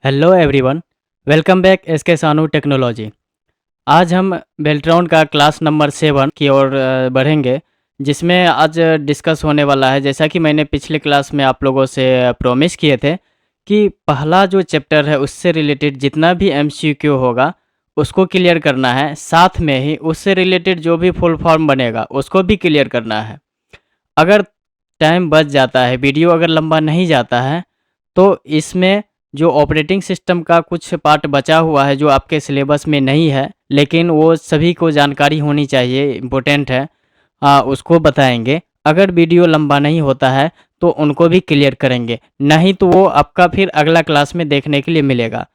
Hello everyone, welcome back SK Sanu technology. आज हम बेल्ट्रॉन का क्लास नंबर 7 की ओर बढ़ेंगे, जिसमें आज डिस्कस होने वाला है। जैसा कि मैंने पिछले क्लास में आप लोगों से प्रॉमिस किए थे कि पहला जो चैप्टर है उससे रिलेटेड जितना भी एमसीक्यू होगा उसको क्लियर करना है, साथ में ही उससे रिलेटेड जो भी फुल फॉर्म बनेगा उसको भी क्लियर करना है। अगर टाइम बच जाता है, वीडियो अगर लंबा नहीं जाता है, तो इसमें जो ऑपरेटिंग सिस्टम का कुछ पार्ट बचा हुआ है जो आपके सिलेबस में नहीं है, लेकिन वो सभी को जानकारी होनी चाहिए, इम्पोर्टेंट है, उसको बताएंगे। अगर वीडियो लंबा नहीं होता है तो उनको भी क्लियर करेंगे, नहीं तो वो आपका फिर अगला क्लास में देखने के लिए मिलेगा।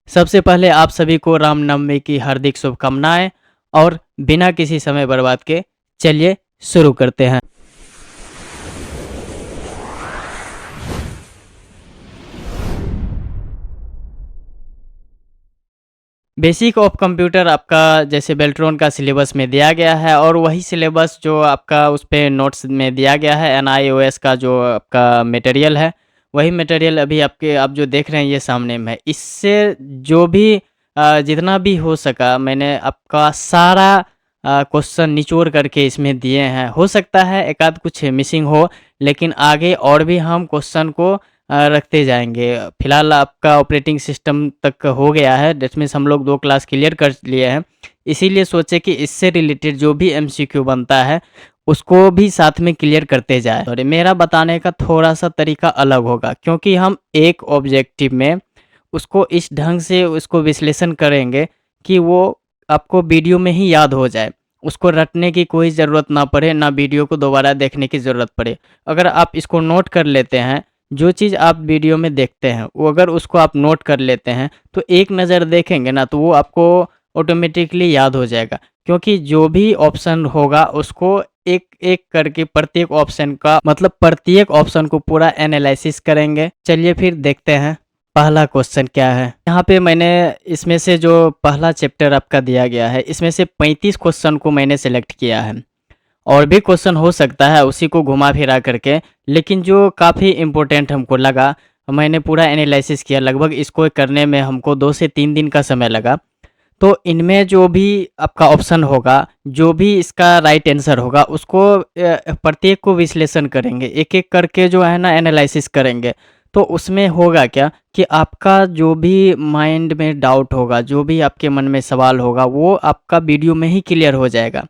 सबसे पहले आप सभी को रामनवमी की हार्दिक शुभकामनाएं, और बिना किसी समय बर्बाद के चलिए शुरू करते हैं। बेसिक ऑफ कंप्यूटर आपका जैसे बेल्ट्रॉन का सिलेबस में दिया गया है, और वही सिलेबस जो आपका उस पे नोट्स में दिया गया है, एनआईओएस का जो आपका मटेरियल है, वही मटेरियल अभी आप जो देख रहे हैं ये सामने में है। इससे जो भी जितना भी हो सका मैंने आपका सारा क्वेश्चन निचोड़ करके इसमें दिए हैं। हो सकता है एक आध कुछ मिसिंग हो, लेकिन आगे और भी हम क्वेश्चन को रखते जाएंगे। फिलहाल आपका ऑपरेटिंग सिस्टम तक हो गया है, दैट मीन्स हम लोग 2 क्लास क्लियर कर लिए हैं। इसीलिए सोचे कि इससे रिलेटेड जो भी एमसीक्यू बनता है उसको भी साथ में क्लियर करते जाए। और मेरा बताने का थोड़ा सा तरीका अलग होगा, क्योंकि हम एक ऑब्जेक्टिव में उसको इस ढंग से उसको विश्लेषण करेंगे कि वो आपको वीडियो में ही याद हो जाए, उसको रटने की कोई ज़रूरत ना पड़े, ना वीडियो को दोबारा देखने की ज़रूरत पड़े। अगर आप इसको नोट कर लेते हैं, जो चीज़ आप वीडियो में देखते हैं वो अगर उसको आप नोट कर लेते हैं, तो एक नज़र देखेंगे ना तो वो आपको ऑटोमेटिकली याद हो जाएगा। क्योंकि जो भी ऑप्शन होगा उसको एक एक करके प्रत्येक ऑप्शन का मतलब प्रत्येक ऑप्शन को पूरा एनालिसिस करेंगे। चलिए फिर देखते हैं पहला क्वेश्चन क्या है। यहाँ पे मैंने इसमें से जो पहला चैप्टर आपका दिया गया है, इसमें से 35 क्वेश्चन को मैंने सेलेक्ट किया है। और भी क्वेश्चन हो सकता है उसी को घुमा फिरा करके, लेकिन जो काफ़ी इम्पोर्टेंट हमको लगा मैंने पूरा एनालिसिस किया। लगभग इसको करने में हमको 2 से 3 दिन का समय लगा। तो इनमें जो भी आपका ऑप्शन होगा, जो भी इसका राइट आंसर होगा, उसको प्रत्येक को विश्लेषण करेंगे, एक एक करके जो है ना एनालिसिस करेंगे। तो उसमें होगा क्या कि आपका जो भी माइंड में डाउट होगा, जो भी आपके मन में सवाल होगा, वो आपका वीडियो में ही क्लियर हो जाएगा।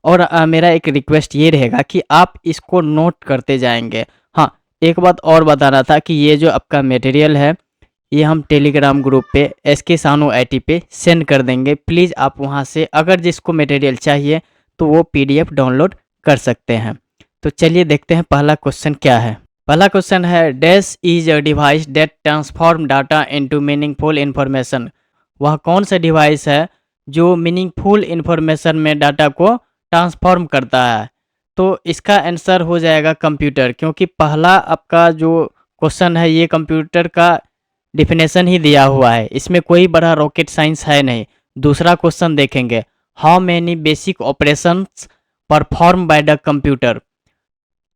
और मेरा एक रिक्वेस्ट ये रहेगा कि आप इसको नोट करते जाएंगे। हाँ, एक बात और बताना था कि ये जो आपका मटेरियल है ये हम टेलीग्राम ग्रुप पे एसके सानू आईटी पे सेंड कर देंगे। प्लीज़ आप वहाँ से अगर जिसको मटेरियल चाहिए तो वो पीडीएफ डाउनलोड कर सकते हैं। तो चलिए देखते हैं पहला क्वेश्चन क्या है। पहला क्वेश्चन है, dash is a device that transform data into meaningful information. वह कौन सा डिवाइस है जो मीनिंगफुल इन्फॉर्मेशन में डाटा को ट्रांसफॉर्म करता है? तो इसका आंसर हो जाएगा कंप्यूटर, क्योंकि पहला आपका जो क्वेश्चन है ये कंप्यूटर का डिफिनेशन ही दिया हुआ है, इसमें कोई बड़ा रॉकेट साइंस है नहीं। दूसरा क्वेश्चन देखेंगे, how many basic operations perform by the computer.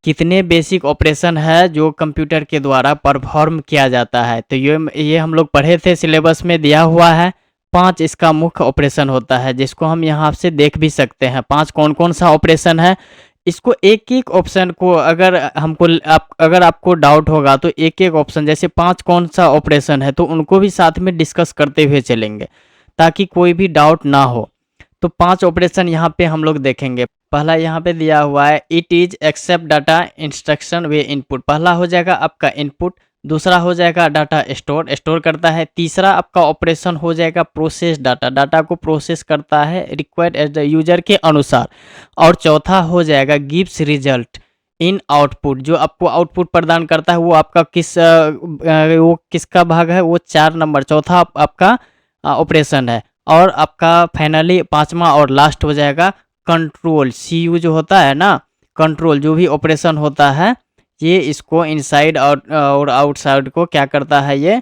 कितने बेसिक ऑपरेशन है जो कंप्यूटर के द्वारा परफॉर्म किया जाता है? तो ये हम लोग पढ़े थे, सिलेबस में दिया हुआ है। 5 इसका मुख्य ऑपरेशन होता है, जिसको हम यहाँ से देख भी सकते हैं। 5 कौन कौन सा ऑपरेशन है, इसको एक एक ऑप्शन को अगर आपको डाउट होगा तो एक एक ऑप्शन, जैसे 5 कौन सा ऑपरेशन है तो उनको भी साथ में डिस्कस करते हुए चलेंगे, ताकि कोई भी डाउट ना हो। तो 5 ऑपरेशन यहाँ पे हम लोग देखेंगे। पहला यहाँ पे दिया हुआ है, it is accept data instruction we input. पहला हो जाएगा आपका इनपुट, दूसरा हो जाएगा डाटा स्टोर करता है, तीसरा आपका ऑपरेशन हो जाएगा प्रोसेस डाटा को प्रोसेस करता है रिक्वायर्ड एज द यूजर के अनुसार, और चौथा हो जाएगा गिव्स रिजल्ट इन आउटपुट। जो आपको आउटपुट प्रदान करता है वो आपका वो किसका भाग है, वो 4 नंबर चौथा आपका ऑपरेशन है। और आपका फाइनली 5वां और लास्ट हो जाएगा कंट्रोल। सीयू जो होता है ना, कंट्रोल जो भी ऑपरेशन होता है ये इसको इनसाइड और आउटसाइड को क्या करता है, ये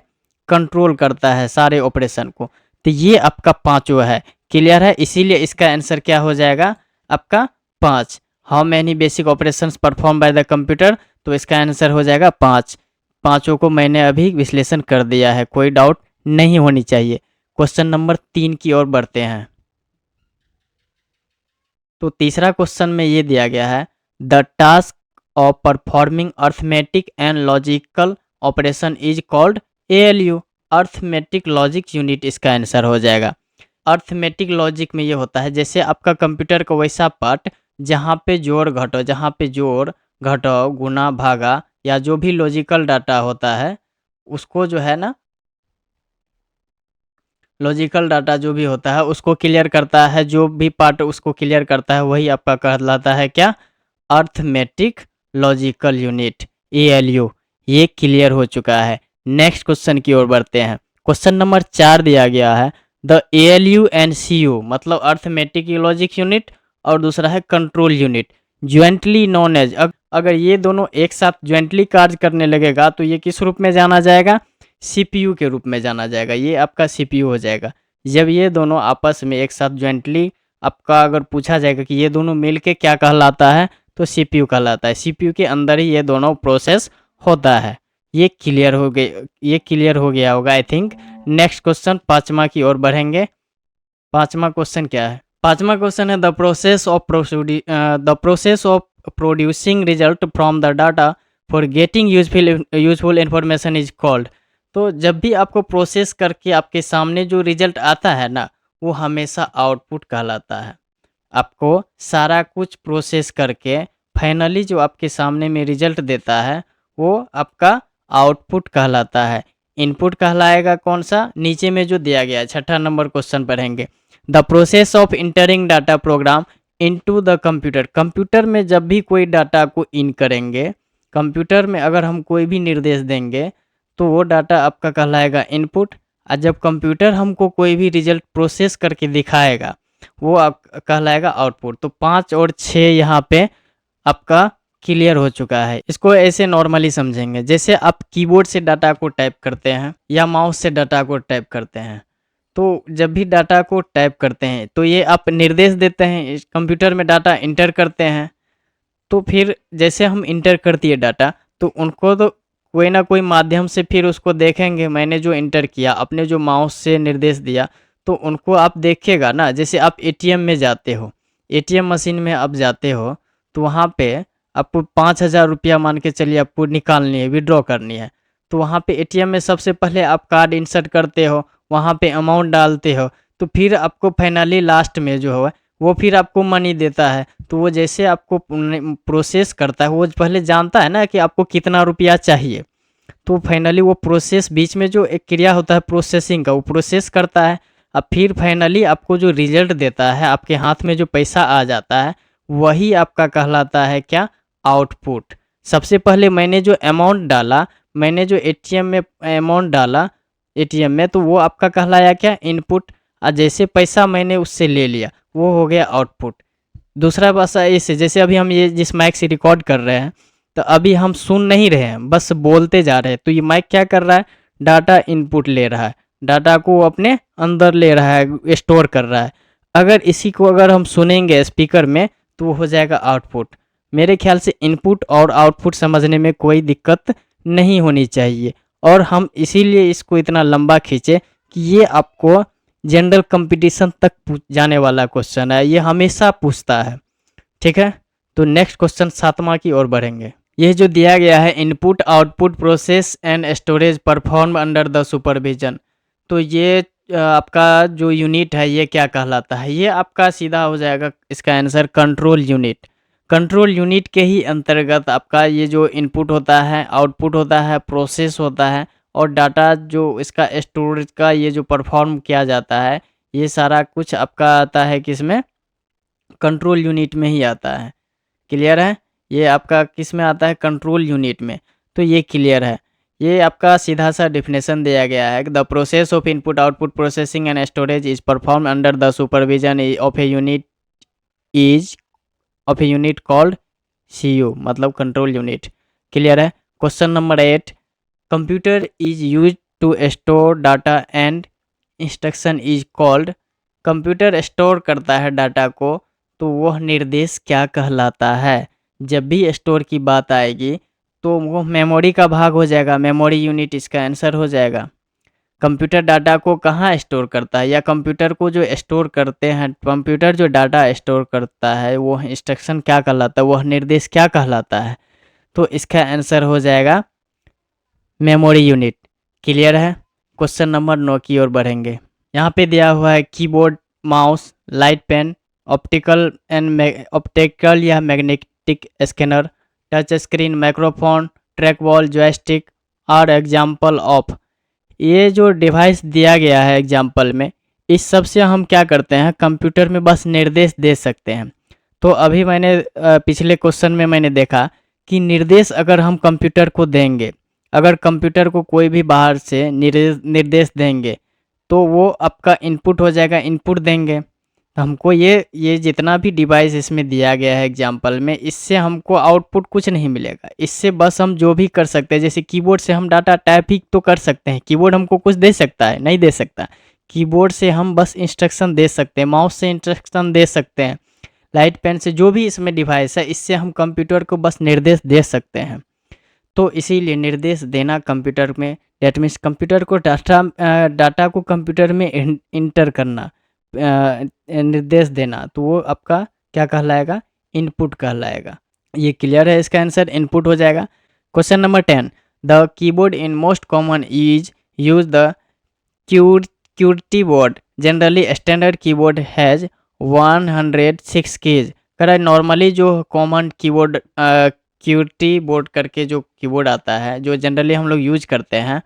कंट्रोल करता है सारे ऑपरेशन को। तो ये आपका 5वां है। क्लियर है? इसीलिए इसका आंसर क्या हो जाएगा आपका 5। How many basic operations perform by the computer, तो इसका आंसर हो जाएगा 5। पांचों को मैंने अभी विश्लेषण कर दिया है, कोई डाउट नहीं होनी चाहिए। क्वेश्चन नंबर 3 की ओर बढ़ते हैं। तो तीसरा क्वेश्चन में ये दिया गया है, the task of performing arithmetic and logical operation is called ALU। Arithmetic logic unit इसका आंसर हो जाएगा। अर्थमेटिक लॉजिक में ये होता है, जैसे आपका कंप्यूटर का वैसा पार्ट जहाँ पे जोड़ घटाओ, जहाँ पे जोड़ घटाओ गुना भागा या जो भी लॉजिकल डाटा होता है उसको जो है ना, लॉजिकल डाटा जो भी होता है उसको क्लियर करता है, जो भी पार्ट उसको क्लियर करता है वही आपका कहलाता है क्या, अर्थमेटिक लॉजिकल यूनिट ALU। ये क्लियर हो चुका है। नेक्स्ट क्वेश्चन की ओर बढ़ते हैं। क्वेश्चन नंबर 4 दिया गया है, द ALU एंड CU मतलब अर्थमेटिक लॉजिक यूनिट और दूसरा है control unit, jointly known as. अगर ये दोनों एक साथ ज्वाइंटली कार्य करने लगेगा तो ये किस रूप में जाना जाएगा, CPU के रूप में जाना जाएगा। ये आपका CPU हो जाएगा। जब ये दोनों आपस में एक साथ ज्वाइंटली आपका अगर पूछा जाएगा कि ये दोनों मिल के क्या कहलाता है, तो CPU कहलाता है। CPU के अंदर ही ये दोनों प्रोसेस होता है। ये क्लियर हो गए, ये क्लियर हो गया होगा आई थिंक। नेक्स्ट क्वेश्चन पाँचवा की ओर बढ़ेंगे। पाँचवा क्वेश्चन क्या है, पाँचवा क्वेश्चन है, the process of producing result from the data for getting useful information is called. तो जब भी आपको प्रोसेस करके आपके सामने जो रिजल्ट आता है ना, वो हमेशा आउटपुट कहलाता है। आपको सारा कुछ प्रोसेस करके फाइनली जो आपके सामने में रिजल्ट देता है वो आपका आउटपुट कहलाता है। इनपुट कहलाएगा कौन सा, नीचे में जो दिया गया है, छठा नंबर क्वेश्चन पढ़ेंगे। The process of entering data program into the computer. Computer में जब भी कोई डाटा को इन करेंगे, कंप्यूटर में अगर हम कोई भी निर्देश देंगे तो वो डाटा आपका कहलाएगा इनपुट, और जब कंप्यूटर हमको कोई भी रिजल्ट प्रोसेस करके दिखाएगा वो आप कहलाएगा आउटपुट। तो 5 और 6 यहाँ पे आपका क्लियर हो चुका है। इसको ऐसे नॉर्मली समझेंगे, जैसे आप कीबोर्ड से डाटा को टाइप करते हैं या माउस से डाटा को टाइप करते हैं, तो जब भी डाटा को टाइप करते हैं तो ये आप निर्देश देते हैं, इस कंप्यूटर में डाटा इंटर करते हैं। तो फिर जैसे हम इंटर करती है डाटा, तो उनको तो कोई ना कोई माध्यम से फिर उसको देखेंगे, मैंने जो इंटर किया अपने जो माउस से निर्देश दिया, तो उनको आप देखिएगा ना। जैसे आप ATM में जाते हो, ATM मशीन में आप जाते हो, तो वहाँ पे आपको 5,000 रुपया मान के चलिए आपको निकालनी है, विड्रॉ करनी है। तो वहाँ पे ATM में सबसे पहले आप कार्ड इंसर्ट करते हो, वहाँ पे अमाउंट डालते हो, तो फिर आपको फाइनली लास्ट में जो है वो फिर आपको मनी देता है। तो वो जैसे आपको प्रोसेस करता है, वो पहले जानता है ना कि आपको कितना रुपया चाहिए, तो फाइनली वो प्रोसेस बीच में जो एक क्रिया होता है प्रोसेसिंग का, वो प्रोसेस करता है। अब फिर फाइनली आपको जो रिजल्ट देता है, आपके हाथ में जो पैसा आ जाता है, वही आपका कहलाता है क्या, आउटपुट। सबसे पहले मैंने जो अमाउंट डाला, मैंने जो ATM में अमाउंट डाला ATM में, तो वो आपका कहलाया क्या, इनपुट। और जैसे पैसा मैंने उससे ले लिया वो हो गया आउटपुट। दूसरा भाषा ऐसे, जैसे अभी हम ये जिस माइक से रिकॉर्ड कर रहे हैं, तो अभी हम सुन नहीं रहे हैं, बस बोलते जा रहे हैं, तो ये माइक क्या कर रहा है, डाटा इनपुट ले रहा है, डाटा को अपने अंदर ले रहा है, स्टोर कर रहा है। अगर इसी को अगर हम सुनेंगे स्पीकर में तो वो हो जाएगा आउटपुट। मेरे ख्याल से इनपुट और आउटपुट समझने में कोई दिक्कत नहीं होनी चाहिए, और हम इसीलिए इसको इतना लंबा खींचे कि ये आपको जनरल कंपटीशन तक जाने वाला क्वेश्चन है, ये हमेशा पूछता है। ठीक है, तो नेक्स्ट क्वेश्चन 7वां की ओर बढ़ेंगे। ये जो दिया गया है, input output process and storage perform under the supervision. तो ये आपका जो यूनिट है ये क्या कहलाता है, ये आपका सीधा हो जाएगा इसका answer control unit. Control unit के ही अंतर्गत आपका ये जो इनपुट होता है, आउटपुट होता है, प्रोसेस होता है, और डाटा जो इसका स्टोरेज का ये जो परफॉर्म किया जाता है, ये सारा कुछ आपका आता है किसमें, कंट्रोल यूनिट में ही आता है। क्लियर है, ये आपका किस में आता है, कंट्रोल यूनिट में। तो ये क्लियर है, ये आपका सीधा सा डिफिनेशन दिया गया है, the process of input output processing and storage is perform under the supervision of a unit called CU मतलब कंट्रोल यूनिट। क्लियर है। Question number 8, computer is use to store data and instruction is called. Computer store करता है data को, तो वह निर्देश क्या कहलाता है। जब भी स्टोर की बात आएगी तो वो मेमोरी का भाग हो जाएगा, मेमोरी यूनिट इसका आंसर हो जाएगा। कंप्यूटर डाटा को कहाँ स्टोर करता है, या कंप्यूटर को जो स्टोर करते हैं, कंप्यूटर जो डाटा स्टोर करता है वो इंस्ट्रक्शन क्या कहलाता है, वह निर्देश क्या कहलाता है? तो इसका आंसर हो जाएगा मेमोरी यूनिट। क्लियर है? क्वेश्चन नंबर 9 की ओर बढ़ेंगे। यहाँ पे दिया हुआ है keyboard, mouse, light pen, optical या magnetic scanner, touch screen, microphone, track ball, joystick और एग्जाम्पल ऑफ। ये जो डिवाइस दिया गया है एग्जाम्पल में, इस सब से हम क्या करते हैं, कंप्यूटर में बस निर्देश दे सकते हैं। तो अभी मैंने पिछले क्वेश्चन में मैंने देखा कि निर्देश अगर हम कंप्यूटर को देंगे, अगर कंप्यूटर को कोई भी बाहर से निर्देश देंगे तो वो आपका इनपुट हो जाएगा, इनपुट देंगे। तो हमको ये जितना भी डिवाइस इसमें दिया गया है एग्जाम्पल में, इससे हमको आउटपुट कुछ नहीं मिलेगा। इससे बस हम जो भी कर सकते हैं, जैसे कीबोर्ड से हम डाटा टाइप ही तो कर सकते हैं, कीबोर्ड हमको कुछ दे सकता है? नहीं दे सकता। कीबोर्ड से हम बस इंस्ट्रक्शन दे सकते हैं, माउस से इंस्ट्रक्शन दे सकते हैं, लाइट पेन से, जो भी इसमें डिवाइस है, इससे हम कंप्यूटर को बस निर्देश दे सकते हैं। तो इसीलिए निर्देश देना कंप्यूटर में, डेट मीन्स कंप्यूटर को डाटा को कंप्यूटर में इंटर करना, निर्देश देना, तो वो आपका क्या कहलाएगा, इनपुट कहलाएगा। ये क्लियर है? इसका आंसर इनपुट हो जाएगा। Question number 10, the keyboard in most common use the QWERTY board, generally standard keyboard has 106 keys. कह रहा है नॉर्मली जो कॉमन कीबोर्ड QWERTY बोर्ड करके जो कीबोर्ड आता है, जो जनरली हम लोग यूज करते हैं,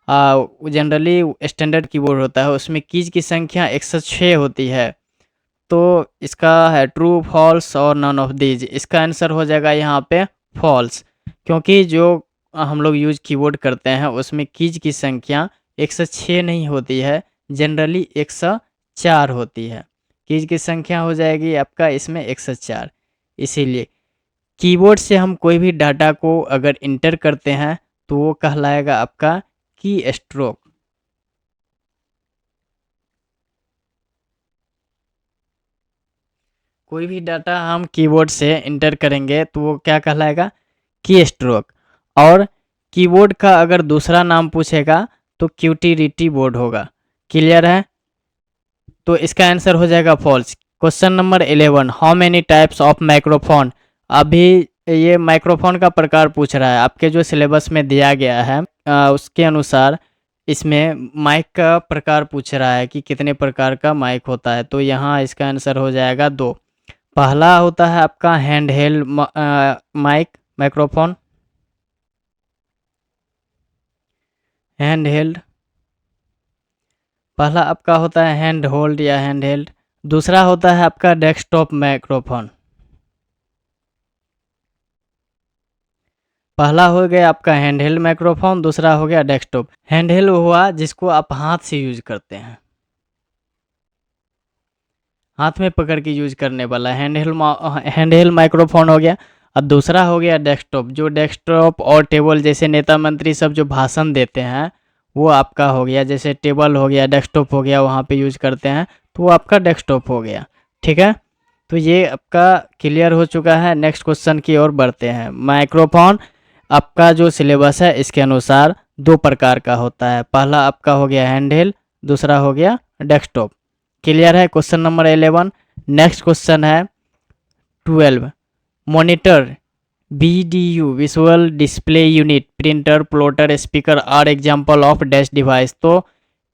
जनरली स्टैंडर्ड कीबोर्ड होता है, उसमें कीज की संख्या 106 होती है। तो इसका है ट्रू, फॉल्स और नन ऑफ दीज। इसका आंसर हो जाएगा यहाँ पे फॉल्स, क्योंकि जो हम लोग यूज कीबोर्ड करते हैं उसमें कीज की संख्या 106 नहीं होती है, जनरली 104 होती है। कीज की संख्या हो जाएगी आपका इसमें 104। इसीलिए कीबोर्ड से हम कोई भी डाटा को अगर इंटर करते हैं तो वो कहलाएगा आपका की स्ट्रोक। कोई भी डाटा हम कीबोर्ड से इंटर करेंगे तो वो क्या कहलाएगा, की स्ट्रोक। और कीबोर्ड का अगर दूसरा नाम पूछेगा तो QWERTY बोर्ड होगा। क्लियर है? तो इसका आंसर हो जाएगा false. Question number 11, how many types of microphone. अभी ये माइक्रोफोन का प्रकार पूछ रहा है, आपके जो सिलेबस में दिया गया है उसके अनुसार इसमें माइक का प्रकार पूछ रहा है कि कितने प्रकार का माइक होता है। तो यहाँ इसका आंसर हो जाएगा 2। पहला होता है आपका hand held microphone, hand held, पहला आपका होता है हैंड होल्ड या हैंड हेल्ड। दूसरा होता है आपका डेस्कटॉप माइक्रोफोन। पहला हो गया आपका हैंड हेल्ड माइक्रोफोन, दूसरा हो गया डेस्कटॉप। हैंड हेल्ड हुआ जिसको आप हाथ से यूज करते हैं, हाथ में पकड़ के यूज करने वाला हैंड हेल्ड माइक्रोफोन हो गया। और दूसरा हो गया डेस्कटॉप, जो डेस्कटॉप और टेबल जैसे नेता मंत्री सब जो भाषण देते हैं वो आपका हो गया, जैसे टेबल हो गया, डेस्कटॉप हो गया, वहाँ पे यूज करते हैं, तो वो आपका डेस्कटॉप हो गया। ठीक है, तो ये आपका क्लियर हो चुका है। नेक्स्ट क्वेश्चन की ओर बढ़ते हैं। माइक्रोफोन आपका जो सिलेबस है इसके अनुसार 2 प्रकार का होता है, पहला आपका हो गया हैंड हेल्ड, दूसरा हो गया डेस्कटॉप। क्लियर है? Question number 11। नेक्स्ट क्वेश्चन है 12, monitor, VDU, visual display unit, printer, plotter, speaker are example of dash device. तो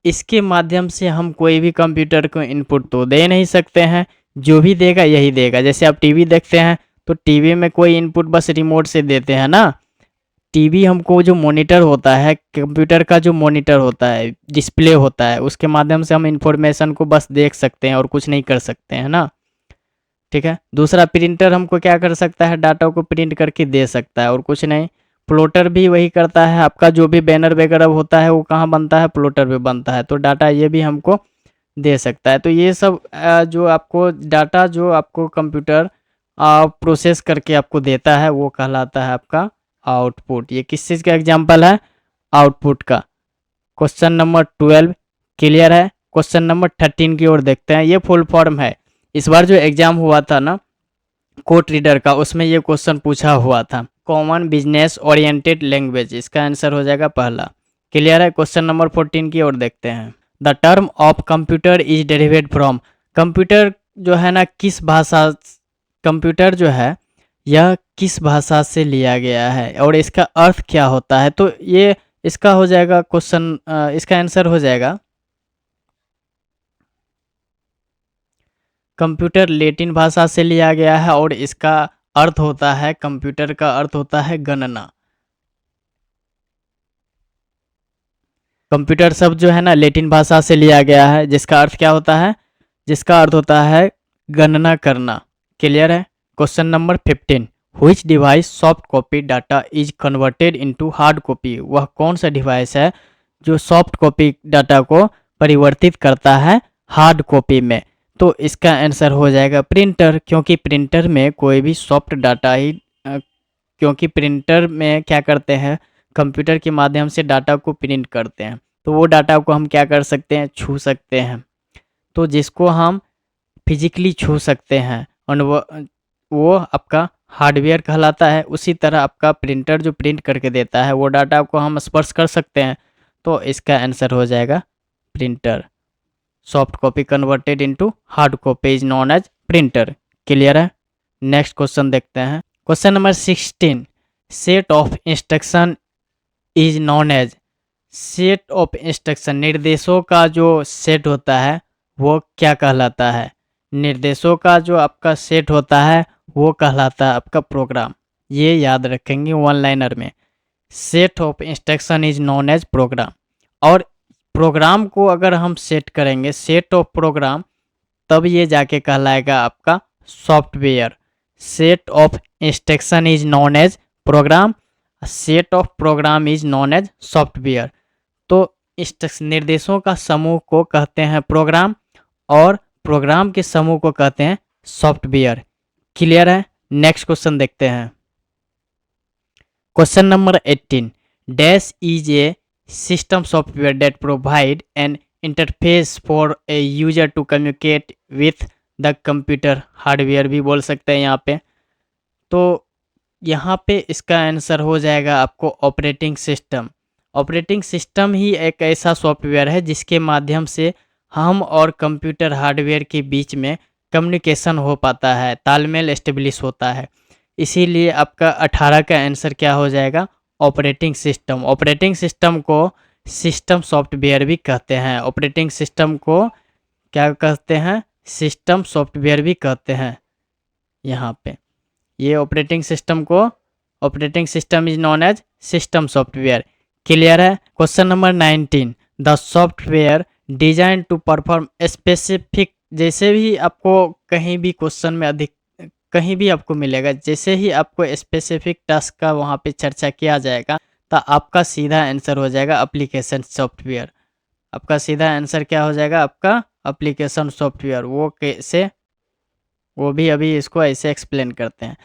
इसके माध्यम से हम कोई भी कंप्यूटर को इनपुट तो दे नहीं सकते हैं, जो भी देगा यही देगा। जैसे आप टीवी देखते हैं तो टीवी में कोई इनपुट बस रिमोट से देते हैं ना। टीवी हमको जो मॉनिटर होता है, कंप्यूटर का जो मॉनिटर होता है, डिस्प्ले होता है, उसके माध्यम से हम इंफॉर्मेशन को बस देख सकते हैं और कुछ नहीं कर सकते हैं ना। ठीक है, दूसरा प्रिंटर हमको क्या कर सकता है, डाटा को प्रिंट करके दे सकता है और कुछ नहीं। प्लॉटर भी वही करता है, आपका जो भी बैनर वगैरह होता है वो कहाँ बनता है, प्लॉटर पे बनता है, तो डाटा ये भी हमको दे सकता है। तो ये सब जो आपको डाटा जो आपको कंप्यूटर प्रोसेस करके आपको देता है वो कहलाता है आपका आउटपुट। ये किस चीज़ का एग्जाम्पल है, आउटपुट का। क्वेश्चन नंबर 12 क्लियर है। क्वेश्चन नंबर 13 की ओर देखते हैं। ये फुल फॉर्म है, इस बार जो एग्जाम हुआ था ना कोर्ट रीडर का, उसमें ये क्वेश्चन पूछा हुआ था। कॉमन बिजनेस ओरिएंटेड लैंग्वेज, इसका आंसर हो जाएगा पहला। क्लियर है। क्वेश्चन नंबर 14 की ओर देखते हैं। The term of computer is derived from, computer जो है ना किस भाषा, कंप्यूटर जो है यह किस भाषा से लिया गया है और इसका अर्थ क्या होता है। तो ये इसका हो जाएगा क्वेश्चन, इसका आंसर हो जाएगा कंप्यूटर लैटिन भाषा से लिया गया है और इसका अर्थ होता है, कंप्यूटर का अर्थ होता है गणना। कंप्यूटर शब्द जो है ना लैटिन भाषा से लिया गया है, जिसका अर्थ क्या होता है, जिसका अर्थ होता है गणना करना। क्लियर है। Question number 15, which device soft copy data is converted into hard copy, वह कौन सा डिवाइस है जो सॉफ्ट कॉपी डाटा को परिवर्तित करता है हार्ड कॉपी में। तो इसका आंसर हो जाएगा प्रिंटर, क्योंकि प्रिंटर में कोई भी सॉफ्ट डाटा ही क्योंकि प्रिंटर में क्या करते हैं, कंप्यूटर के माध्यम से डाटा को प्रिंट करते हैं, तो वो डाटा को हम क्या कर सकते हैं, छू सकते हैं। तो जिसको हम फिजिकली छू सकते हैं और वो आपका हार्डवेयर कहलाता है। उसी तरह आपका प्रिंटर जो प्रिंट करके देता है वो डाटा को हम स्पर्श कर सकते हैं। तो इसका आंसर हो जाएगा printer. Soft copy converted into hard copy is known as printer. Clear है। नेक्स्ट क्वेश्चन देखते हैं। Question number 16, set of instruction is known as, set of instruction निर्देशों का जो सेट होता है वो क्या कहलाता है। निर्देशों का जो आपका सेट होता है वो कहलाता है आपका प्रोग्राम। ये याद रखेंगे वन लाइनर में, set of instruction is known as program. और प्रोग्राम को अगर हम सेट करेंगे, सेट ऑफ प्रोग्राम, तब ये जाके कहलाएगा आपका software. Set of instruction is known as program, set of program is known as software. तो निर्देशों का समूह को कहते हैं प्रोग्राम और प्रोग्राम के समूह को कहते हैं सॉफ्टवेयर। क्लियर है। नेक्स्ट क्वेश्चन देखते हैं। Question number 18, dash is a system software that provide an interface for a user to communicate with the computer, hardware भी बोल सकते हैं यहाँ पे। तो यहाँ पे इसका आंसर हो जाएगा आपको ऑपरेटिंग सिस्टम। ऑपरेटिंग सिस्टम ही एक ऐसा सॉफ्टवेयर है जिसके माध्यम से हम और कंप्यूटर हार्डवेयर के बीच में कम्युनिकेशन हो पाता है, तालमेल एस्टेब्लिश होता है। इसीलिए आपका 18 का आंसर क्या हो जाएगा, ऑपरेटिंग सिस्टम। ऑपरेटिंग सिस्टम को सिस्टम सॉफ्टवेयर भी कहते हैं। ऑपरेटिंग सिस्टम को क्या कहते हैं, सिस्टम सॉफ्टवेयर भी कहते हैं। यहाँ पे ये ऑपरेटिंग सिस्टम को, operating system is known as system software. Clear है। Question number 19, the software design to perform specific, जैसे भी आपको कहीं भी क्वेश्चन में अधिक कहीं भी आपको मिलेगा, जैसे ही आपको स्पेसिफिक टास्क का वहाँ पे चर्चा किया जाएगा तो आपका सीधा आंसर हो जाएगा एप्लीकेशन सॉफ्टवेयर। आपका सीधा आंसर क्या हो जाएगा, आपका एप्लीकेशन सॉफ्टवेयर। वो कैसे, वो भी अभी इसको ऐसे एक्सप्लेन करते हैं।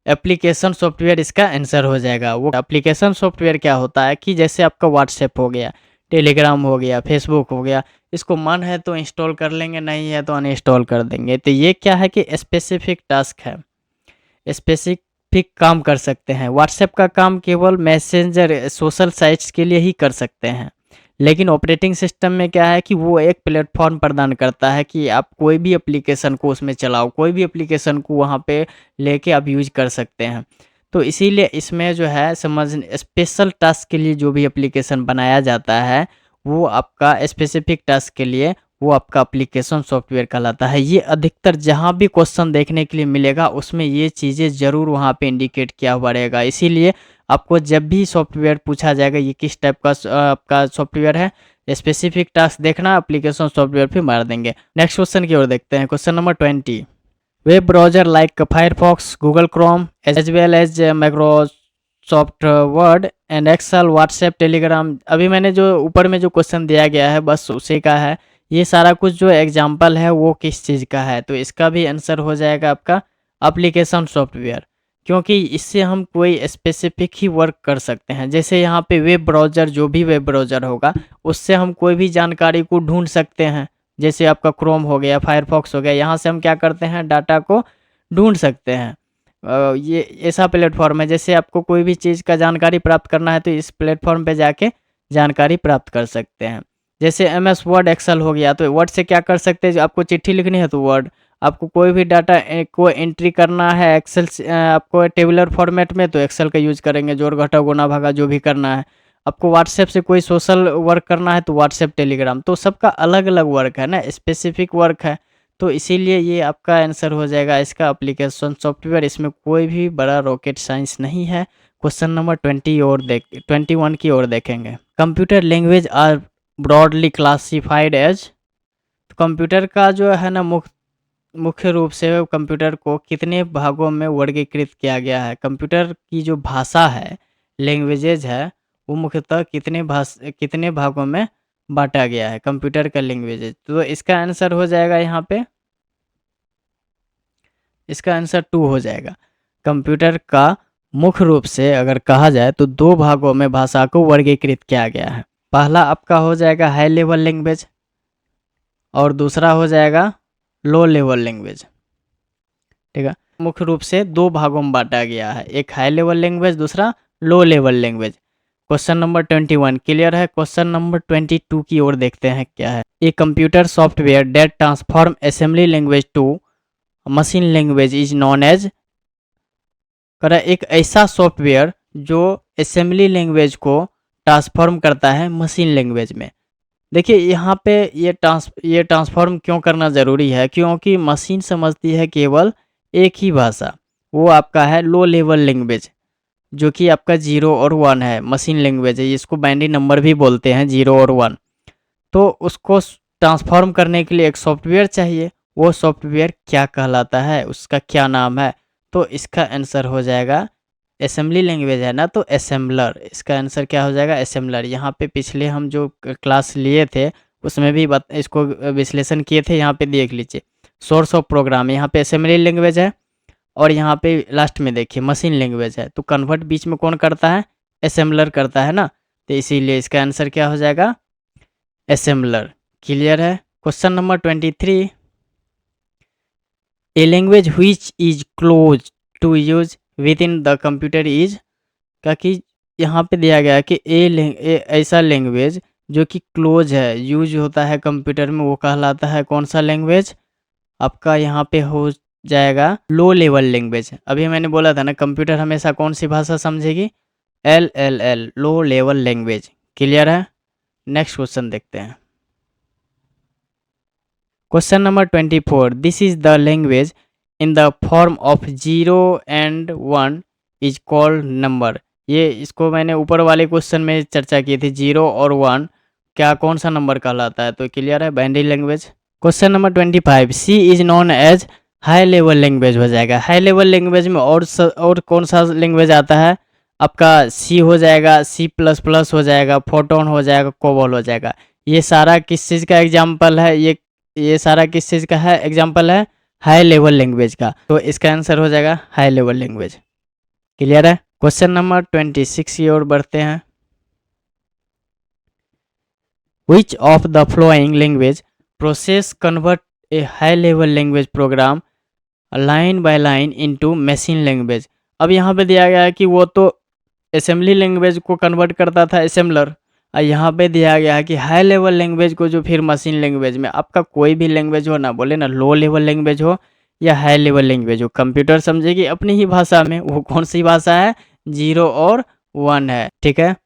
एप्लीकेशन सॉफ्टवेयर इसका आंसर हो जाएगा। वो एप्लीकेशन सॉफ्टवेयर क्या होता है कि जैसे आपका व्हाट्सएप हो गया, टेलीग्राम हो गया, फेसबुक हो गया, इसको मन है तो इंस्टॉल कर लेंगे, नहीं है तो अनइंस्टॉल कर देंगे। तो ये क्या है कि स्पेसिफिक टास्क है, स्पेसिफिक काम कर सकते हैं। व्हाट्सएप का काम केवल मैसेंजर सोशल साइट्स के लिए ही कर सकते हैं, लेकिन ऑपरेटिंग सिस्टम में क्या है कि वो एक प्लेटफॉर्म प्रदान करता है कि आप कोई भी एप्लीकेशन को उसमें चलाओ, कोई भी एप्लीकेशन को वहाँ पे लेके आप यूज कर सकते हैं। तो इसीलिए इसमें जो है समझ, स्पेशल टास्क के लिए जो भी एप्लीकेशन बनाया जाता है वो आपका स्पेसिफिक टास्क के लिए वो आपका एप्लीकेशन सॉफ्टवेयर कहलाता है। ये अधिकतर जहाँ भी क्वेश्चन देखने के लिए मिलेगा उसमें ये चीज़ें ज़रूर वहाँ पे इंडिकेट किया हुआ रहेगा। इसीलिए आपको जब भी सॉफ्टवेयर पूछा जाएगा ये किस टाइप का आपका सॉफ्टवेयर है, स्पेसिफिक टास्क देखना, एप्लीकेशन सॉफ्टवेयर फिर मार देंगे। नेक्स्ट क्वेश्चन की ओर देखते हैं। Question number 20, web browser like Firefox, Google Chrome as well as Microsoft Word and Excel, WhatsApp, Telegram. अभी मैंने जो ऊपर में जो क्वेश्चन दिया गया है बस उसी का है। ये सारा कुछ जो एग्जाम्पल है वो किस चीज़ का है, तो इसका भी आंसर हो जाएगा आपका एप्लीकेशन सॉफ्टवेयर, क्योंकि इससे हम कोई स्पेसिफिक ही वर्क कर सकते हैं। जैसे यहाँ पे वेब ब्राउज़र, जो भी वेब ब्राउज़र होगा उससे हम कोई भी जानकारी को ढूंढ सकते हैं। जैसे आपका क्रोम हो गया, फायरफॉक्स हो गया, यहाँ से हम क्या करते हैं, डाटा को ढूंढ सकते हैं। ये ऐसा प्लेटफॉर्म है, जैसे आपको कोई भी चीज़ का जानकारी प्राप्त करना है तो इस प्लेटफॉर्म पे जाके जानकारी प्राप्त कर सकते हैं। जैसे MS वर्ड एक्सेल हो गया, तो वर्ड से क्या कर सकते हैं, जो आपको चिट्ठी लिखनी है तो वर्ड, आपको कोई भी डाटा को एंट्री करना है एक्सेल आपको टेबुलर फॉर्मेट में तो एक्सेल का यूज करेंगे, जोड़ घटाव गुना भागा जो भी करना है। आपको व्हाट्सएप से कोई सोशल वर्क करना है तो व्हाट्सएप टेलीग्राम, तो सबका अलग अलग वर्क है ना, स्पेसिफिक वर्क है। तो इसीलिए ये आपका आंसर हो जाएगा इसका एप्लीकेशन सॉफ्टवेयर। इसमें कोई भी बड़ा रॉकेट साइंस नहीं है। क्वेश्चन नंबर 21 की ओर देखेंगे। Computer language are broadly classified as, computer का जो है ना मुख्य रूप से कंप्यूटर को कितने भागों में वर्गीकृत किया गया है। कंप्यूटर की जो भाषा है, लैंग्वेजेज है, वो मुख्यतः कितने भागों में बांटा गया है कंप्यूटर का लैंग्वेजेज। तो इसका आंसर हो जाएगा यहाँ पे, इसका आंसर 2 हो जाएगा। कंप्यूटर का मुख्य रूप से अगर कहा जाए तो 2 भागों में भाषा को वर्गीकृत किया गया है। पहला आपका हो जाएगा हाई लेवल लैंग्वेज और दूसरा हो जाएगा लो लेवल लैंग्वेज। ठीक है, मुख्य रूप से 2 भागों में बांटा गया है, एक हाई लेवल लैंग्वेज, दूसरा low level language. Question number 21 clear है। क्वेश्चन नंबर 22 की ओर देखते हैं क्या है। A computer software that transform assembly language to machine language is known as, करा एक ऐसा सॉफ्टवेयर जो असेंबली लैंग्वेज को ट्रांसफॉर्म करता है मशीन लैंग्वेज में। देखिए यहाँ पे ये ट्रांसफॉर्म क्यों करना ज़रूरी है, क्योंकि मशीन समझती है केवल एक ही भाषा, वो आपका है लो लेवल लैंग्वेज, जो कि आपका 0 और 1 है। मशीन लैंग्वेज है, इसको बाइनरी नंबर भी बोलते हैं 0 और 1। तो उसको ट्रांसफॉर्म करने के लिए एक सॉफ्टवेयर चाहिए, वो सॉफ्टवेयर क्या कहलाता है, उसका क्या नाम है। तो इसका आंसर हो जाएगा, असेंबली लैंग्वेज है ना तो असेंबलर, इसका आंसर क्या हो जाएगा, असेंबलर। यहाँ पे पिछले हम जो क्लास लिए थे उसमें भी इसको विश्लेषण किए थे, यहाँ पे देख लीजिए। सोर्स ऑफ प्रोग्राम यहाँ पे असेंबली लैंग्वेज है और यहाँ पे लास्ट में देखिए मशीन लैंग्वेज है, तो कन्वर्ट बीच में कौन करता है, असेंबलर करता है ना, तो इसीलिए इसका आंसर क्या हो जाएगा, असेंबलर। क्लियर है। Question number 23, a language which is close to use within the computer is, का कि यहाँ पे दिया गया है कि ऐसा लैंग्वेज जो कि क्लोज है, यूज होता है कंप्यूटर में, वो कहलाता है कौन सा लैंग्वेज, आपका यहाँ पे हो जाएगा लो लेवल लैंग्वेज। अभी मैंने बोला था ना कंप्यूटर हमेशा कौन सी भाषा समझेगी, LLL, लो लेवल लैंग्वेज। क्लियर है। नेक्स्ट क्वेश्चन देखते हैं। Question number 24, this is the language in the form of 0 and 1 is called number. ये इसको मैंने ऊपर वाले क्वेश्चन में चर्चा की थी, 0 और 1 क्या कौन सा नंबर कहलाता है, तो क्लियर है, binary language. Question number 25, C is known as high level language हो जाएगा। हाई लेवल लैंग्वेज में और कौन सा लैंग्वेज आता है, आपका सी हो जाएगा, C++ हो जाएगा, फोटोन हो जाएगा, कोबोल हो जाएगा। ये सारा किस चीज़ का एग्जाम्पल है, ये सारा किस चीज़ का है, एग्जाम्पल है हाई लेवल लैंग्वेज का। तो इसका आंसर हो जाएगा हाई लेवल लैंग्वेज। क्लियर है। क्वेश्चन नंबर 26 की ओर बढ़ते हैं। Which of the flowing language process convert A high level language program line by line into machine language. अब यहाँ पे दिया गया है कि वो तो असेंबली लैंग्वेज को कन्वर्ट करता था असेंबलर, और यहाँ पे दिया गया है कि हाई लेवल लैंग्वेज को जो फिर मशीन लैंग्वेज में, आपका कोई भी लैंग्वेज हो ना, बोले ना लो लेवल लैंग्वेज हो या हाई लेवल लैंग्वेज हो, कंप्यूटर समझेगी अपनी ही भाषा में। वो कौन सी भाषा है, 0 और 1 है। ठीक है,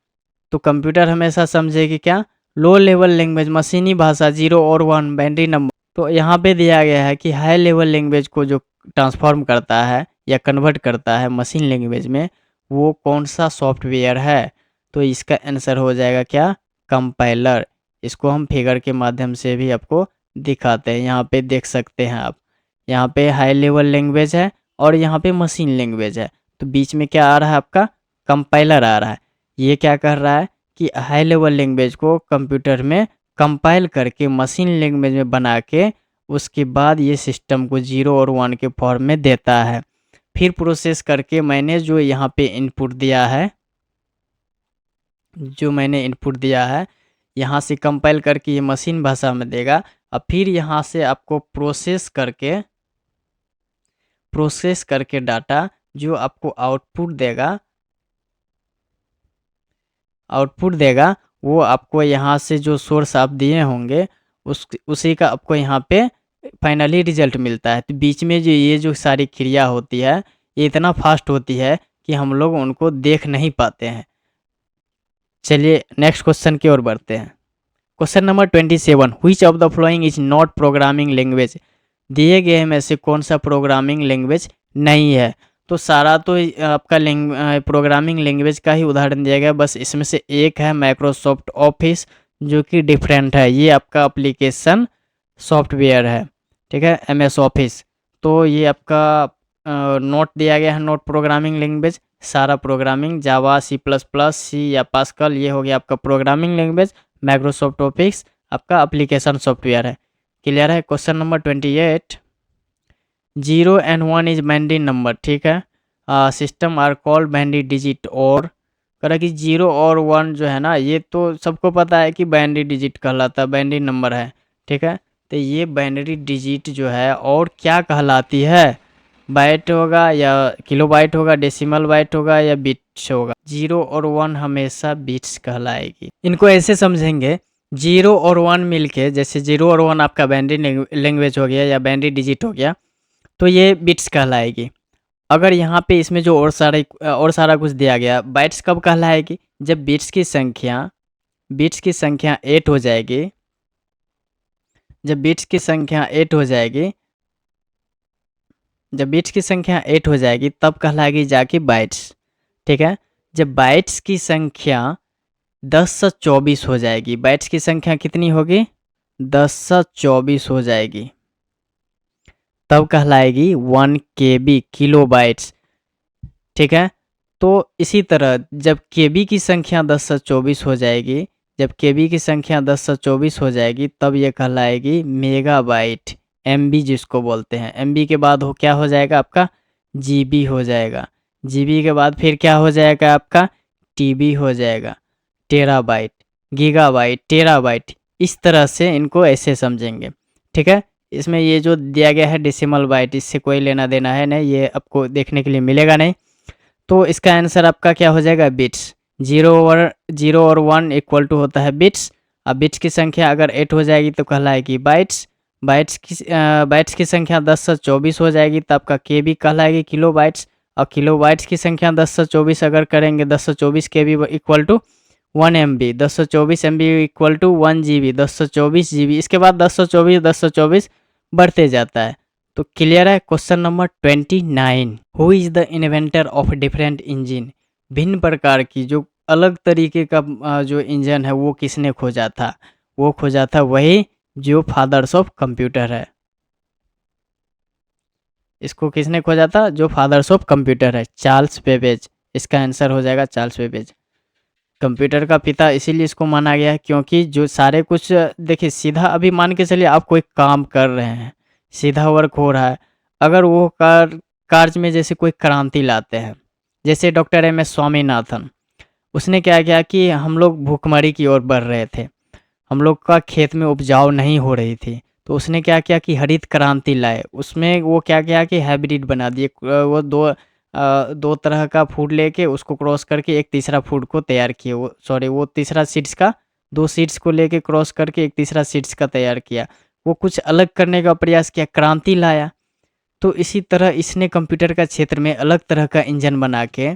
तो कंप्यूटर हमेशा समझेगी क्या, लो लेवल लैंग्वेज, मशीनी भाषा, 0 और 1 बाइनरी नंबर। तो यहाँ पे दिया गया है कि हाई लेवल लैंग्वेज को जो ट्रांसफॉर्म करता है या कन्वर्ट करता है मशीन लैंग्वेज में, वो कौन सा सॉफ्टवेयर है। तो इसका आंसर हो जाएगा क्या, कंपाइलर। इसको हम फिगर के माध्यम से भी आपको दिखाते हैं, यहाँ पे देख सकते हैं आप। यहाँ पे हाई लेवल लैंग्वेज है और यहाँ पे मशीन लैंग्वेज है, तो बीच में क्या आ रहा है, आपका कंपाइलर आ रहा है। ये क्या कर रहा है कि हाई लेवल लैंग्वेज को कंप्यूटर में कंपाइल करके मशीन लैंग्वेज में बना के उसके बाद ये सिस्टम को 0 और 1 के फॉर्म में देता है। फिर प्रोसेस करके मैंने जो यहाँ पे इनपुट दिया है, यहाँ से कंपाइल करके ये मशीन भाषा में देगा, और फिर यहाँ से आपको प्रोसेस करके डाटा जो आपको आउटपुट देगा वो आपको यहाँ से जो सोर्स आप दिए होंगे उसी का आपको यहाँ पे फाइनली रिजल्ट मिलता है। तो बीच में जो ये जो सारी क्रिया होती है ये इतना फास्ट होती है कि हम लोग उनको देख नहीं पाते हैं। चलिए नेक्स्ट क्वेश्चन की ओर बढ़ते हैं। Question number 27, which of the following is not programming language. दिए गए में से कौन सा प्रोग्रामिंग लैंग्वेज नहीं है। तो सारा तो आपका प्रोग्रामिंग लैंग्वेज का ही उदाहरण दिया गया, बस इसमें से एक है माइक्रोसॉफ्ट ऑफिस जो कि डिफरेंट है, ये आपका एप्लीकेशन सॉफ्टवेयर है, ठीक है, MS ऑफिस। तो ये आपका नोट दिया गया है, नोट प्रोग्रामिंग लैंग्वेज। सारा प्रोग्रामिंग जावा, C++, सी या पास्कल, ये हो गया आपका प्रोग्रामिंग लैंग्वेज। माइक्रोसॉफ्ट ऑफिस आपका एप्लीकेशन सॉफ्टवेयर है। क्लियर है। Question number 28, 0 and 1 is binary number, ठीक है। System are called binary digit, और कह रहा कि 0 और 1 जो है ना ये तो सबको पता है कि बाइनरी डिजिट कहलाता है, बाइनरी नंबर है, ठीक है। तो ये बाइनरी डिजिट जो है और क्या कहलाती है, बाइट होगा या किलो बाइट होगा, डेसिमल बाइट होगा या बिट्स होगा। 0 और 1 हमेशा बिट्स कहलाएगी। इनको ऐसे समझेंगे, 0 और 1 मिलके, जैसे 0 और 1 आपका बाइनरी लैंग्वेज हो गया या बाइनरी डिजिट हो गया, तो ये बिट्स कहलाएगी। अगर यहाँ पे इसमें जो और सारा कुछ दिया गया, बाइट्स कब कहलाएगी, जब बिट्स की संख्या 8 हो जाएगी, जब बिट्स की संख्या 8 हो जाएगी, जब बिट्स की संख्या 8 हो जाएगी तब कहलाएगी जाके बाइट्स, ठीक है। जब बाइट्स की संख्या 10 से 24 हो जाएगी, बाइट्स की संख्या कितनी होगी, 10 से 24 हो जाएगी, तब कहलाएगी 1 KB, किलो बाइट्स, ठीक है। तो इसी तरह जब KB की संख्या 10 से 24 हो जाएगी, जब KB की संख्या 10 से 24 हो जाएगी तब ये कहलाएगी मेगाबाइट, MB जिसको बोलते हैं। MB के बाद क्या हो जाएगा आपका, GB हो जाएगा। GB के बाद फिर क्या हो जाएगा आपका, TB हो जाएगा, टेराबाइट, गीगाबाइट, टेराबाइट। इस तरह से इनको ऐसे समझेंगे, ठीक है। इसमें ये जो दिया गया है डेसिमल बाइट, इससे कोई लेना देना है नहीं, ये आपको देखने के लिए मिलेगा नहीं। तो इसका आंसर आपका क्या हो जाएगा, बिट्स। 0 और 1 इक्वल टू होता है बिट्स। अब बिट्स की संख्या अगर 8 हो जाएगी तो कहलाएगी बाइट्स। बाइट्स की संख्या 10 से 24 हो जाएगी तो आपका KB कहलाएगी, किलो बाइट्स। और किलो बाइट्स की संख्या 10 से 24 अगर करेंगे, 10 से 24 KB इक्वल टू 1 MB, 10 से 24 MB इक्वल टू 1 GB, 10 से 24 GB, इसके बाद 10 से 24 बढ़ते जाता है। तो क्लियर है। Question number 29, who is the inventor of different engine. भिन्न प्रकार की जो अलग तरीके का जो इंजन है वो किसने खोजा था, वो खोजा था वही जो फादर्स ऑफ कंप्यूटर है। इसको किसने खोजा था, जो फादर्स ऑफ कंप्यूटर है, चार्ल्स बेबेज। इसका आंसर हो जाएगा चार्ल्स बेबेज। कंप्यूटर का पिता इसीलिए इसको माना गया है क्योंकि जो सारे कुछ, देखिए सीधा अभी मान के चलिए आप कोई काम कर रहे हैं, सीधा वर्क हो रहा है, अगर वो कार्य में जैसे कोई क्रांति लाते हैं, जैसे डॉक्टर MS स्वामीनाथन, उसने क्या किया कि हम लोग भूखमरी की ओर बढ़ रहे थे, हम लोग का खेत में उपजाऊ नहीं हो रही थी, तो उसने क्या किया कि हरित क्रांति लाए। उसमें वो क्या किया कि हाइब्रिड बना दिए, वो दो तरह का फूड लेके उसको क्रॉस करके एक तीसरा फूड को तैयार किए, वो तीसरा सीड्स का, दो सीड्स को लेके क्रॉस करके एक तीसरा सीड्स का तैयार किया। वो कुछ अलग करने का प्रयास किया, क्रांति लाया। तो इसी तरह इसने कंप्यूटर का क्षेत्र में अलग तरह का इंजन बना के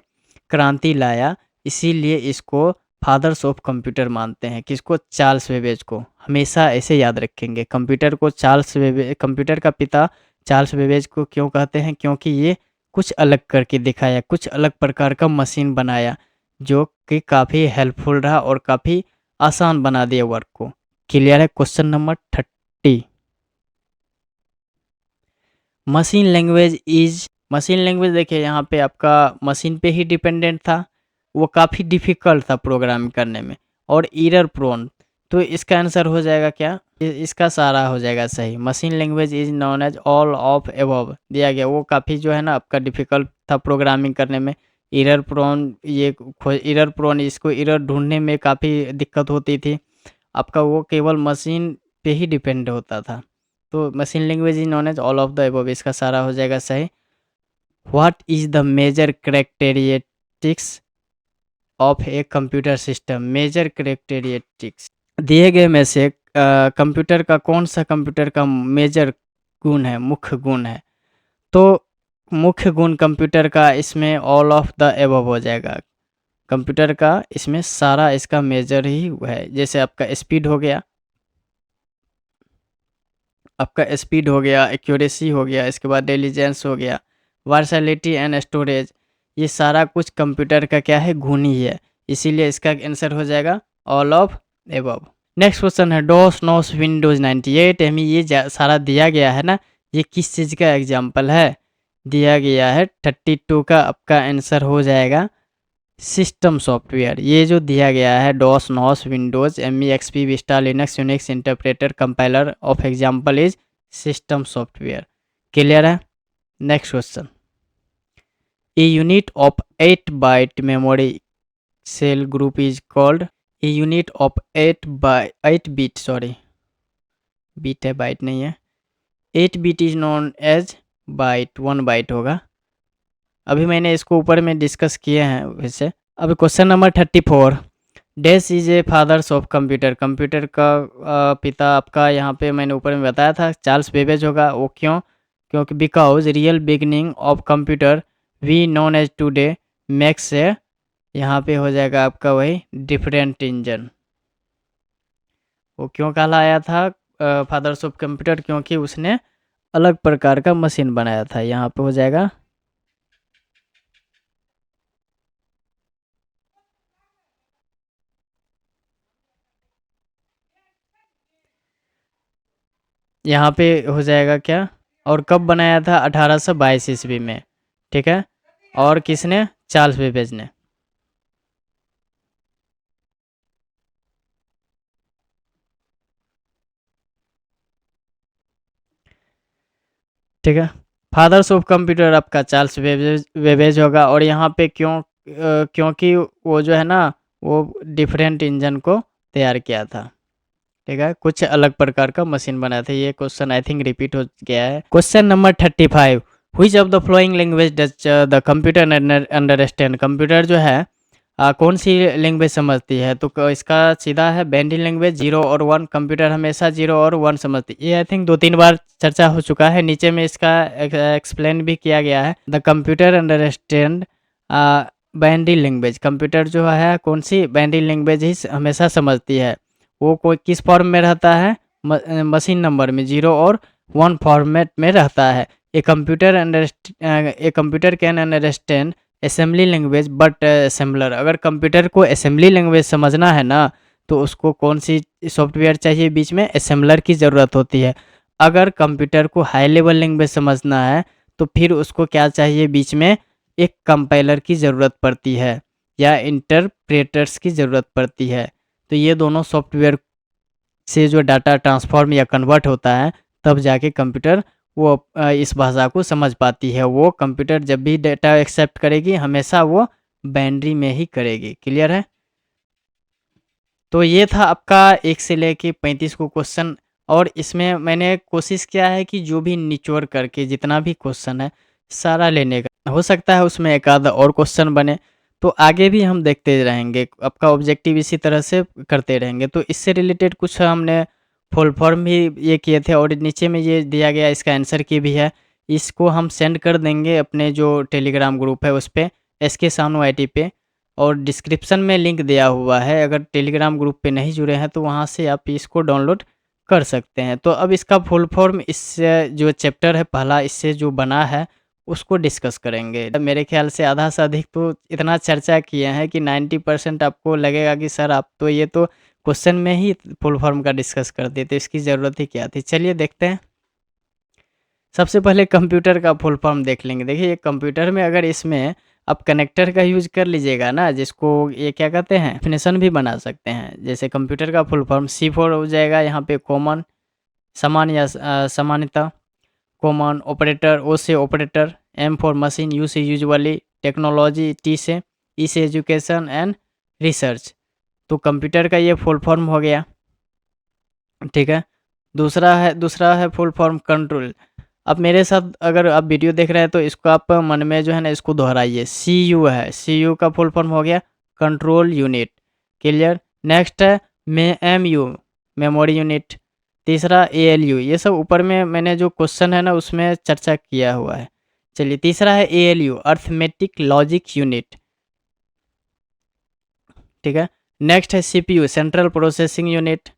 क्रांति लाया, इसीलिए इसको फादर्स ऑफ कंप्यूटर मानते हैं। किसको, चार्ल्स बेबेज को। हमेशा ऐसे याद रखेंगे, कंप्यूटर को कंप्यूटर का पिता चार्ल्स बेबेज को क्यों कहते हैं, क्योंकि ये कुछ अलग करके दिखाया, कुछ अलग प्रकार का मशीन बनाया जो कि काफ़ी हेल्पफुल रहा और काफ़ी आसान बना दिया वर्क को। क्लियर है। क्वेश्चन नंबर 30, मशीन लैंग्वेज देखिए यहाँ पे आपका मशीन पे ही डिपेंडेंट था, वो काफ़ी डिफ़िकल्ट था प्रोग्राम करने में और एरर प्रोन। तो इसका आंसर हो जाएगा क्या, इसका सारा हो जाएगा सही। Machine language is known as all of above दिया गया, वो काफ़ी जो है ना आपका डिफ़िकल्ट था प्रोग्रामिंग करने में। एरर प्रोन, इसको एरर ढूंढने में काफ़ी दिक्कत होती थी आपका, वो केवल मशीन पे ही डिपेंड होता था। तो machine language is known as all of the above, इसका सारा हो जाएगा सही। What is the major characteristics of a computer system. Major characteristics दिए गए में से कंप्यूटर का कौन सा कंप्यूटर का मेजर गुण है, मुख्य गुण है। तो मुख्य गुण कंप्यूटर का इसमें ऑल ऑफ द एबव हो जाएगा। कंप्यूटर का इसमें सारा इसका मेजर ही है। जैसे आपका स्पीड हो गया, एक्यूरेसी हो गया, इसके बाद इंटेलिजेंस हो गया, वर्सैलिटी एंड स्टोरेज, ये सारा कुछ कंप्यूटर का क्या है, गुण ही है। इसीलिए इसका आंसर हो जाएगा all of above. Next question है डोस नोस विंडोज 98, हमें ये सारा दिया गया है ना, ये किस चीज़ का एग्जाम्पल है, दिया गया है 32 का। आपका आंसर हो जाएगा सिस्टम सॉफ्टवेयर। ये जो दिया गया है DOS NOS Windows M E XP Vista Linux Unix interpreter compiler of example is system software. Clear है। Next question, a unit of 8 byte memory cell group is called. A unit of 8 bit, sorry bit है, byte नहीं है। 8 bit is known as byte, 1 byte होगा। अभी मैंने इसको ऊपर में डिस्कस किए हैं वैसे। अभी question number 34, dash is a fathers of computer. Computer का पिता आपका यहाँ पे मैंने ऊपर में बताया था चार्ल्स बेबेज होगा। वो क्यों, क्योंकि because real beginning of computer we known as today Max से, यहाँ पे हो जाएगा आपका वही डिफरेंट इंजन। वो क्यों कहलाया था फादर्स ऑफ कंप्यूटर, क्योंकि उसने अलग प्रकार का मशीन बनाया था। यहाँ पे हो जाएगा, यहाँ पे हो जाएगा क्या, और कब बनाया था 1822 ईस्वी में, ठीक है। और किसने, चार्ल्स बेबेज ने। ठीक है, फादर्स ऑफ कंप्यूटर आपका चार्ल्स बेबेज होगा। और यहाँ पे क्यों, क्योंकि वो जो है ना वो डिफरेंट इंजन को तैयार किया था, ठीक है, कुछ अलग प्रकार का मशीन बनाया था। ये क्वेश्चन आई थिंक रिपीट हो गया है। Question number 35, which of the flowing language does the computer understand. Computer जो है कौन सी लैंग्वेज समझती है। तो इसका सीधा है बैंडिंग लैंग्वेज 0 और 1। कंप्यूटर हमेशा 0 और 1 समझती है। ये आई थिंक 2-3 बार चर्चा हो चुका है, नीचे में इसका एक्सप्लेन भी किया गया है। The computer understand banding language. Computer जो है कौन सी बैंडिंग लैंग्वेज ही हमेशा समझती है। वो कोई किस फॉर्म में रहता है, मशीन नंबर में 0 और 1 फॉर्मेट में रहता है। A computer can understand assembly language but assembler. अगर कंप्यूटर को असेंबली लैंग्वेज समझना है ना, तो उसको कौन सी सॉफ्टवेयर चाहिए, बीच में असेंबलर की ज़रूरत होती है। अगर कंप्यूटर को हाई लेवल लैंग्वेज समझना है तो फिर उसको क्या चाहिए, बीच में एक कंपाइलर की ज़रूरत पड़ती है या इंटरप्रेटर्स की ज़रूरत पड़ती है। तो ये दोनों सॉफ्टवेयर से जो डाटा ट्रांसफॉर्म या कन्वर्ट होता है, तब जाके कंप्यूटर वो इस भाषा को समझ पाती है। वो कंप्यूटर जब भी डाटा एक्सेप्ट करेगी हमेशा वो बाइनरी में ही करेगी। क्लियर है। तो ये था आपका 1 से लेके 35 को क्वेश्चन। और इसमें मैंने कोशिश किया है कि जो भी निचोड़ करके जितना भी क्वेश्चन है सारा लेने का। हो सकता है उसमें एक आधा और क्वेश्चन बने, तो आगे भी हम देखते रहेंगे। आपका ऑब्जेक्टिव इसी तरह से करते रहेंगे। तो इससे रिलेटेड कुछ हमने फुल फॉर्म भी ये किए थे, और नीचे में ये दिया गया इसका आंसर की भी है। इसको हम सेंड कर देंगे अपने जो टेलीग्राम ग्रुप है उस पर, SK सानू IT पे। और डिस्क्रिप्शन में लिंक दिया हुआ है। अगर टेलीग्राम ग्रुप पे नहीं जुड़े हैं तो वहाँ से आप इसको डाउनलोड कर सकते हैं। तो अब इसका फुल फॉर्म इससे जो चैप्टर है पहला इससे जो बना है उसको डिस्कस करेंगे। मेरे ख्याल से आधा से अधिक तो इतना चर्चा किए हैं कि 90% आपको लगेगा कि सर आप तो ये तो क्वेश्चन में ही फुल फॉर्म का डिस्कस कर दिए, तो इसकी ज़रूरत ही क्या थी। चलिए देखते हैं। सबसे पहले कंप्यूटर का फुल फॉर्म देख लेंगे। देखिए ये कंप्यूटर में अगर इसमें आप कनेक्टर का यूज कर लीजिएगा ना, जिसको ये क्या कहते हैं, डेफिनेशन भी बना सकते हैं। जैसे कंप्यूटर का फुल फॉर्म C4 हो जाएगा, यहाँ पे कॉमन, समान या समानता, कॉमन, ऑपरेटर, O से operator, M for machine, U से यूजुअली, टेक्नोलॉजी, T से, E से एजुकेशन एंड रिसर्च। तो कंप्यूटर का ये फुल फॉर्म हो गया, ठीक है। दूसरा है फुल फॉर्म कंट्रोल। अब मेरे साथ अगर आप वीडियो देख रहे हैं तो इसको आप मन में जो है ना इसको दोहराइए। CU है, CU का फुल फॉर्म हो गया कंट्रोल यूनिट। क्लियर। नेक्स्ट है MU, मेमोरी यूनिट। तीसरा ALU, ये सब ऊपर में मैंने जो क्वेश्चन है ना उसमें चर्चा किया हुआ है। चलिए तीसरा है ALU, अर्थमेटिक लॉजिक यूनिट। ठीक है। नेक्स्ट है CPU, सेंट्रल प्रोसेसिंग यूनिट।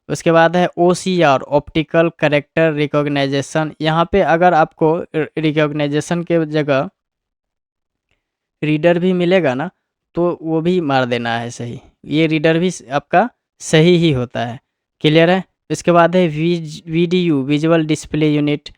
उसके बाद है OCR, ऑप्टिकल कैरेक्टर रिकॉग्नाइजेशन। यहाँ पे अगर आपको रिकॉग्नाइजेशन के जगह रीडर भी मिलेगा ना तो वो भी मार देना है सही, ये रीडर भी आपका सही ही होता है। क्लियर है। इसके बाद है VDU, visual display unit.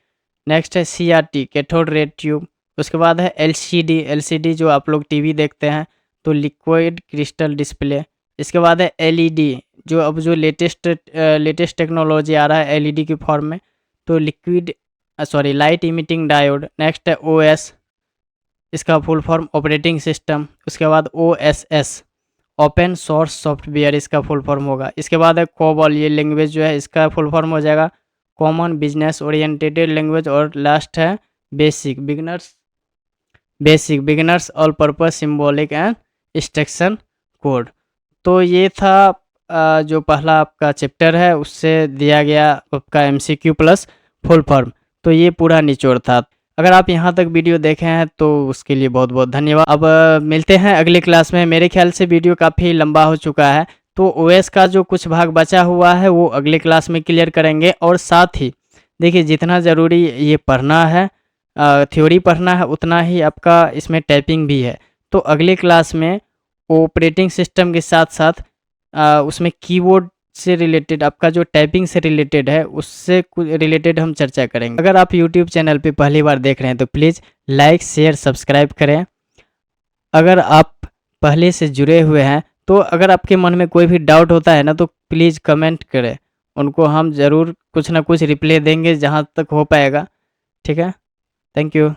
Next है CRT, कैथोड रे ट्यूब। उसके बाद है LCD जो आप लोग टीवी देखते हैं तो लिक्विड क्रिस्टल डिस्प्ले। इसके बाद है LED, जो अब जो लेटेस्ट टेक्नोलॉजी आ रहा है LED की फॉर्म में, तो लाइट इमिटिंग डायोड। नेक्स्ट है OS, इसका फुल फॉर्म ऑपरेटिंग सिस्टम। उसके बाद OSS, ओपन सोर्स सॉफ्टवेयर, इसका फुल फॉर्म होगा। इसके बाद है COBOL, ये लैंग्वेज जो है इसका फुल फॉर्म हो जाएगा कॉमन बिजनेस ओरिएंटेड लैंग्वेज। और लास्ट है basic beginners all purpose symbolic and instruction code. तो ये था जो पहला आपका चैप्टर है उससे दिया गया आपका MCQ प्लस फुल फॉर्म। तो ये पूरा निचोड़ था। अगर आप यहाँ तक वीडियो देखे हैं तो उसके लिए बहुत बहुत धन्यवाद। अब मिलते हैं अगले क्लास में। मेरे ख्याल से वीडियो काफ़ी लंबा हो चुका है तो OS का जो कुछ भाग बचा हुआ है वो अगले क्लास में क्लियर करेंगे। और साथ ही देखिए जितना ज़रूरी ये पढ़ना है, थ्योरी पढ़ना है, उतना ही आपका इसमें टाइपिंग भी है। तो अगले क्लास में ऑपरेटिंग सिस्टम के साथ साथ उसमें कीबोर्ड से रिलेटेड, आपका जो टाइपिंग से रिलेटेड है उससे कुछ रिलेटेड हम चर्चा करेंगे। अगर आप YouTube चैनल पे पहली बार देख रहे हैं तो प्लीज़ लाइक शेयर सब्सक्राइब करें। अगर आप पहले से जुड़े हुए हैं तो अगर आपके मन में कोई भी डाउट होता है ना तो प्लीज़ कमेंट करें, उनको हम ज़रूर कुछ ना कुछ रिप्लाई देंगे जहाँ तक हो पाएगा। ठीक है। Thank you.